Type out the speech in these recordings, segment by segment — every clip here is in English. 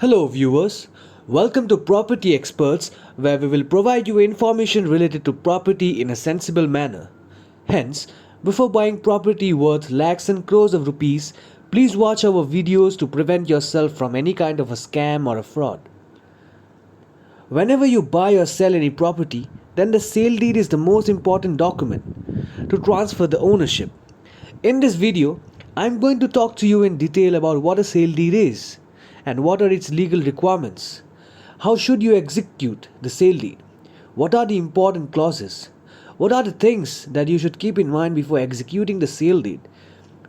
Hello viewers, welcome to Property Experts where we will provide you information related to property in a sensible manner. Hence, before buying property worth lakhs and crores of rupees, please watch our videos to prevent yourself from any kind of a scam or a fraud. Whenever you buy or sell any property, then the sale deed is the most important document to transfer the ownership. In this video, I am going to talk to you in detail about what a sale deed is and what are its legal requirements. How should you execute the sale deed? What are the important clauses? What are the things that you should keep in mind before executing the sale deed?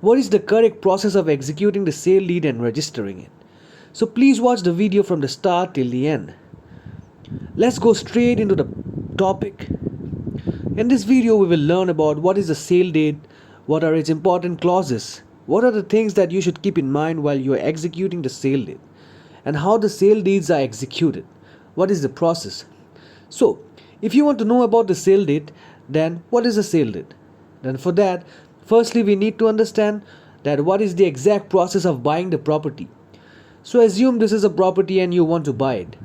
What is the correct process of executing the sale deed and registering it? So please watch the video from the start till the end. Let's go straight into the topic. In this video, we will learn about what is a sale deed, what are its important clauses, what are the things that you should keep in mind while you are executing the sale deed, and how the sale deeds are executed. What is the process? So, if you want to know about the sale deed, then what is a sale deed? Then for that, firstly we need to understand that what is the exact process of buying the property. So assume this is a property and you want to buy it.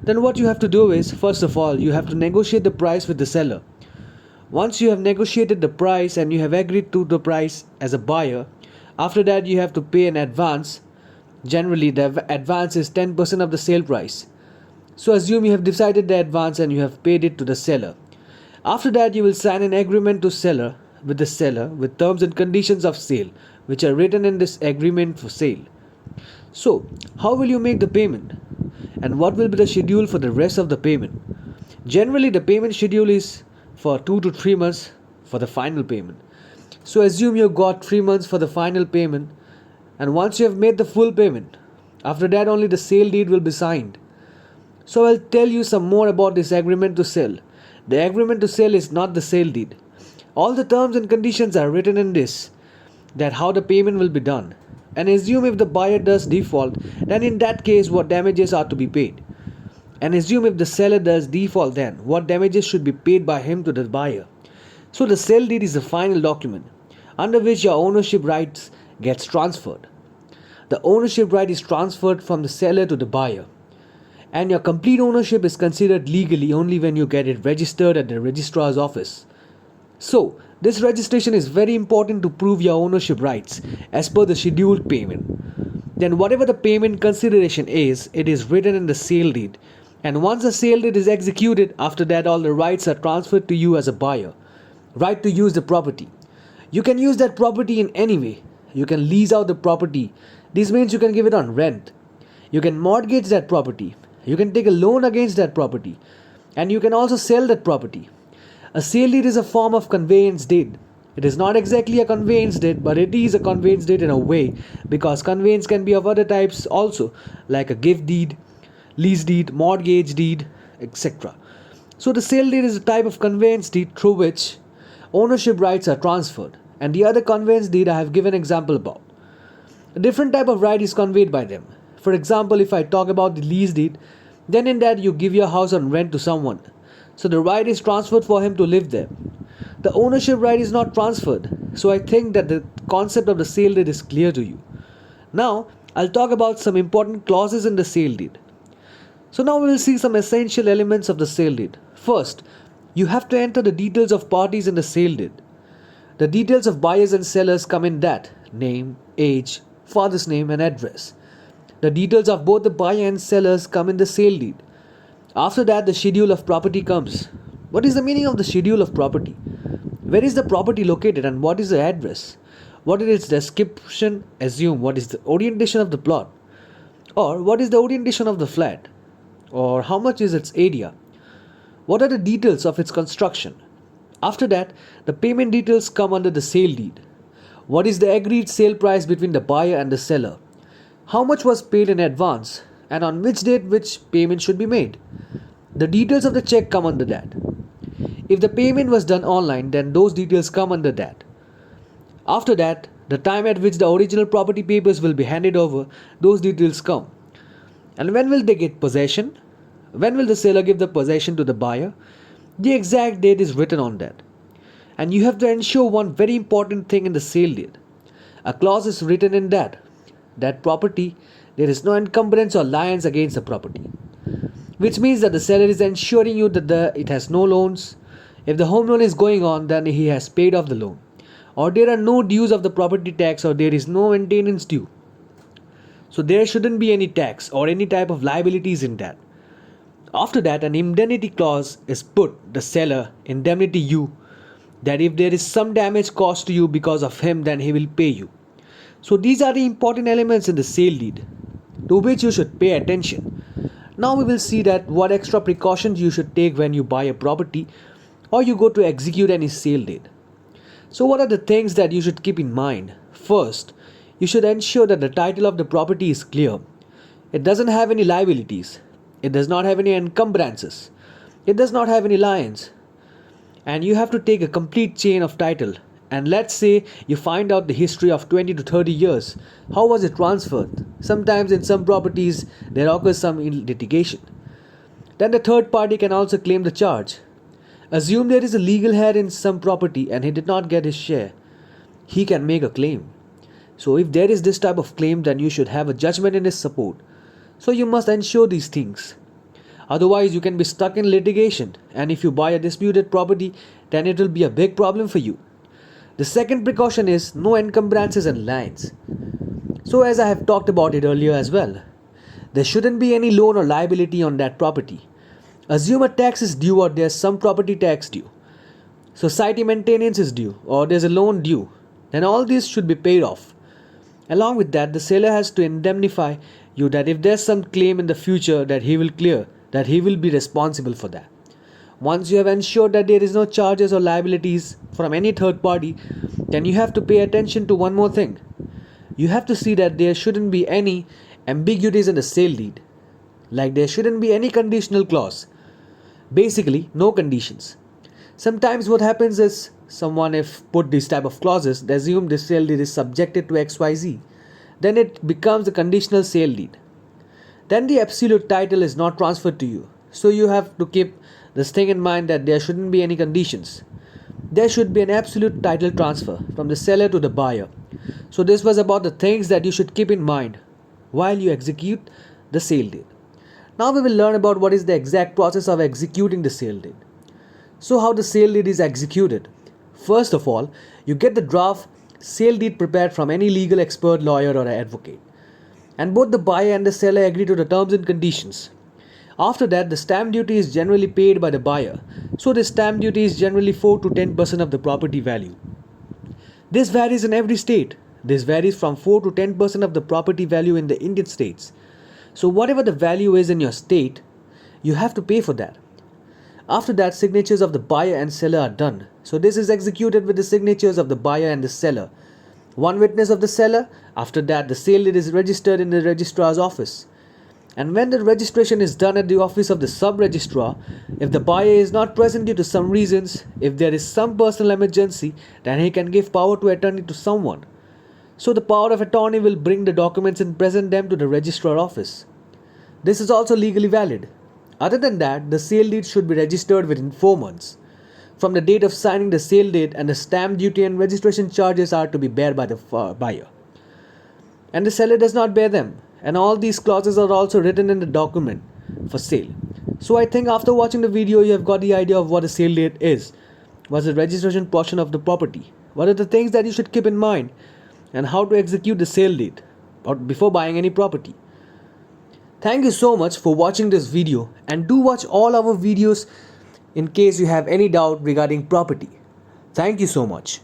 Then what you have to do is, first of all, you have to negotiate the price with the seller. Once you have negotiated the price and you have agreed to the price as a buyer, after that you have to pay an advance. Generally, the advance is 10% of the sale price. So assume you have decided the advance and you have paid it to the seller. After that, you will sign an agreement with the seller with terms and conditions of sale, which are written in this agreement for sale. So, how will you make the payment? And what will be the schedule for the rest of the payment? Generally, the payment schedule is for 2 to 3 months for the final payment. So assume you got 3 months for the final payment, and once you have made the full payment, after that only the sale deed will be signed. So I'll tell you some more about this agreement to sell. The agreement to sell is not the sale deed. All the terms and conditions are written in this, that how the payment will be done. And assume if the buyer does default, then in that case what damages are to be paid. And assume if the seller does default, then what damages should be paid by him to the buyer. So the sale deed is the final document under which your ownership rights gets transferred. The ownership right is transferred from the seller to the buyer, and your complete ownership is considered legally only when you get it registered at the registrar's office. So this registration is very important to prove your ownership rights as per the scheduled payment. Then whatever the payment consideration is, it is written in the sale deed, and once the sale deed is executed, after that all the rights are transferred to you as a buyer. Right to use the property. You can use that property in any way. You can lease out the property. This means you can give it on rent. You can mortgage that property. You can take a loan against that property. And you can also sell that property. A sale deed is a form of conveyance deed. It is not exactly a conveyance deed, but it is a conveyance deed in a way, because conveyance can be of other types also, like a gift deed, lease deed, mortgage deed, etc. So the sale deed is a type of conveyance deed through which ownership rights are transferred, and the other conveyance deed I have given example about. A different type of right is conveyed by them. For example, if I talk about the lease deed, then in that you give your house on rent to someone. So the right is transferred for him to live there. The ownership right is not transferred. So I think that the concept of the sale deed is clear to you. Now, I'll talk about some important clauses in the sale deed. So now we will see some essential elements of the sale deed. First, you have to enter the details of parties in the sale deed. The details of buyers and sellers come in that: name, age, father's name and address. The details of both the buyer and sellers come in the sale deed. After that, the schedule of property comes. What is the meaning of the schedule of property? Where is the property located and what is the address? What is its description? Assume what is the orientation of the plot, or what is the orientation of the flat, or how much is its area. What are the details of its construction? After that, the payment details come under the sale deed. What is the agreed sale price between the buyer and the seller? How much was paid in advance, and on which date which payment should be made? The details of the check come under that. If the payment was done online, then those details come under that. After that, the time at which the original property papers will be handed over, those details come. And when will they get possession? When will the seller give the possession to the buyer? The exact date is written on that. And you have to ensure one very important thing in the sale deed. A clause is written in that property there is no encumbrance or liens against the property, which means that the seller is ensuring you that it has no loans. If the home loan is going on, then he has paid off the loan, or there are no dues of the property tax, or there is no maintenance due. So there shouldn't be any tax or any type of liabilities in that. After that, an indemnity clause is put, the seller indemnity you, that if there is some damage caused to you because of him, then he will pay you. So these are the important elements in the sale deed to which you should pay attention. Now we will see that what extra precautions you should take when you buy a property or you go to execute any sale deed. So what are the things that you should keep in mind? First, you should ensure that the title of the property is clear. It doesn't have any liabilities. It does not have any encumbrances. It does not have any liens. And you have to take a complete chain of title. And let's say you find out the history of 20 to 30 years. How was it transferred? Sometimes in some properties there occurs some litigation. Then the third party can also claim the charge. Assume there is a legal heir in some property and he did not get his share. He can make a claim. So if there is this type of claim, then you should have a judgment in his support. So you must ensure these things. Otherwise you can be stuck in litigation, and if you buy a disputed property, then it will be a big problem for you. The second precaution is no encumbrances and liens. So as I have talked about it earlier as well, there shouldn't be any loan or liability on that property. Assume a tax is due or there's some property tax due. Society maintenance is due or there's a loan due. Then all these should be paid off. Along with that, the seller has to indemnify you that if there's some claim in the future that he will clear, that he will be responsible for that. Once you have ensured that there is no charges or liabilities from any third party, then you have to pay attention to one more thing. You have to see that there shouldn't be any ambiguities in the sale deed. Like there shouldn't be any conditional clause. Basically, no conditions. Sometimes what happens is someone if put these type of clauses, they assume this sale deed is subjected to XYZ. Then it becomes a conditional sale deed. Then the absolute title is not transferred to you. So you have to keep this thing in mind that there shouldn't be any conditions. There should be an absolute title transfer from the seller to the buyer. So this was about the things that you should keep in mind while you execute the sale deed. Now we will learn about what is the exact process of executing the sale deed. So how the sale deed is executed. First of all, you get the draft sale deed prepared from any legal expert, lawyer or advocate. And both the buyer and the seller agree to the terms and conditions. After that, the stamp duty is generally paid by the buyer. So the stamp duty is generally 4 to 10% of the property value. This varies in every state. This varies from 4 to 10% of the property value in the Indian states. So whatever the value is in your state, you have to pay for that. After that, signatures of the buyer and seller are done. So this is executed with the signatures of the buyer and the seller. One witness of the seller. After that, the sale deed is registered in the registrar's office. And when the registration is done at the office of the sub-registrar, if the buyer is not present due to some reasons, if there is some personal emergency, then he can give power to attorney to someone. So the power of attorney will bring the documents and present them to the registrar office. This is also legally valid. Other than that, the sale deed should be registered within 4 months. From the date of signing the sale deed, and the stamp duty and registration charges are to be borne by the buyer. And the seller does not bear them. And all these clauses are also written in the document for sale. So I think after watching the video, you have got the idea of what a sale deed is. What's the registration portion of the property? What are the things that you should keep in mind? And how to execute the sale deed before buying any property. Thank you so much for watching this video, and do watch all our videos in case you have any doubt regarding property. Thank you so much.